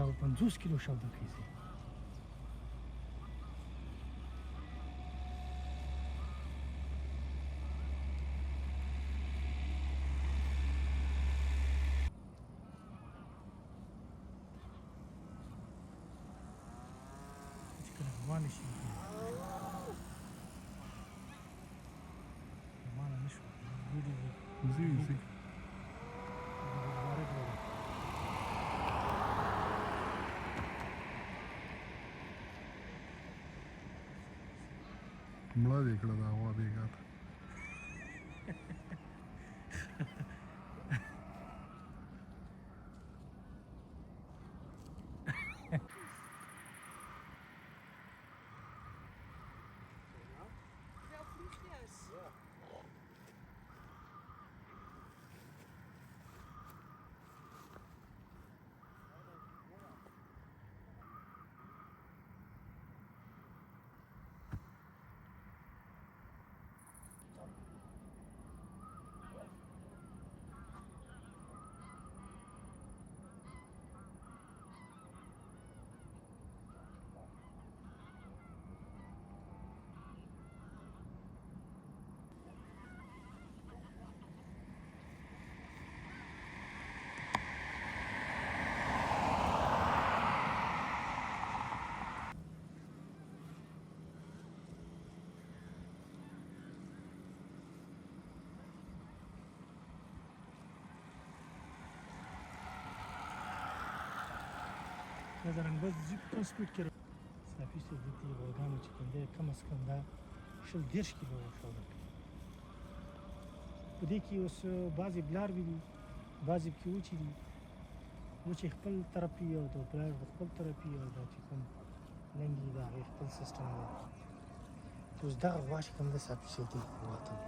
دا 50 کیلو شوده کیږي روان شي روان نه شو زی مړه دې کړه دا هوا بېګا ته نظر بس زی په سپیډ کې صافي سي د دې ورګانو چې کوم دی کم از کم دا 30 کیلو شوده په دې کې اوس بعضې بلار وي دي بعضې پکې وچې دي وچې خپل طرف وي او د بلار خپل طرف وي او دا چې کوم لنګې د هغې خپل سیسټم دی چې اوس دغه غوا چې کوم دی صافي سي دي ووتل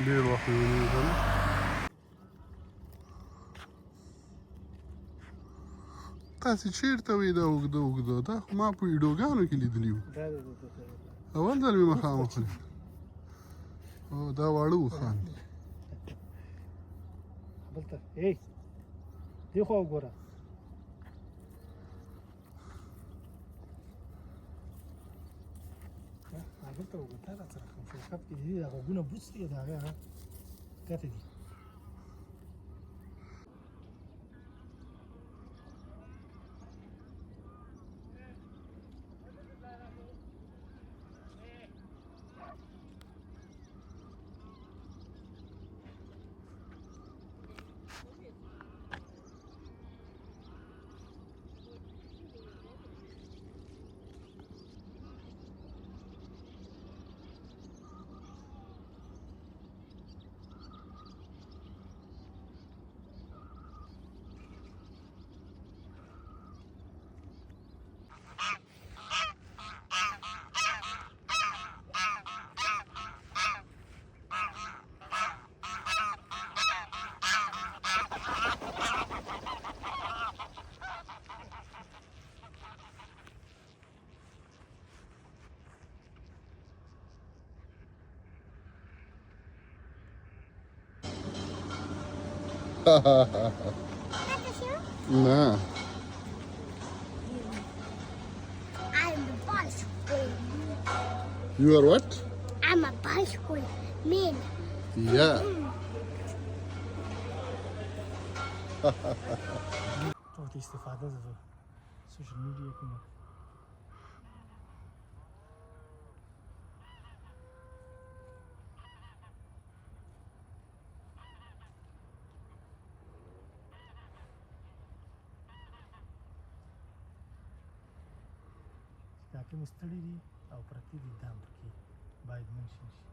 ډېر وخت یې ونیول تاسې چېرته وئ دا اوږده دا خو ما په ویډیوګانو کې لیدلي وو اول ځل مې مخامخ ولید او دا واړه اوښان دي بلته دې خوا وګوره دلته وګوره دا راسره خمشوکپ کې دي دا غوږونه بوڅ دي د هغې هغه ښکته دي نه I'm a bicycle. You are what? I'm a bicycle man. Yeah. ټول استفاده ده د سوشل میډیا کې دا کوم ستړي دي او پرتی دي دا پکې باید منشن شي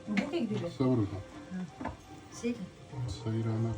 Bu gibi. صبرك Seyir. سير أنا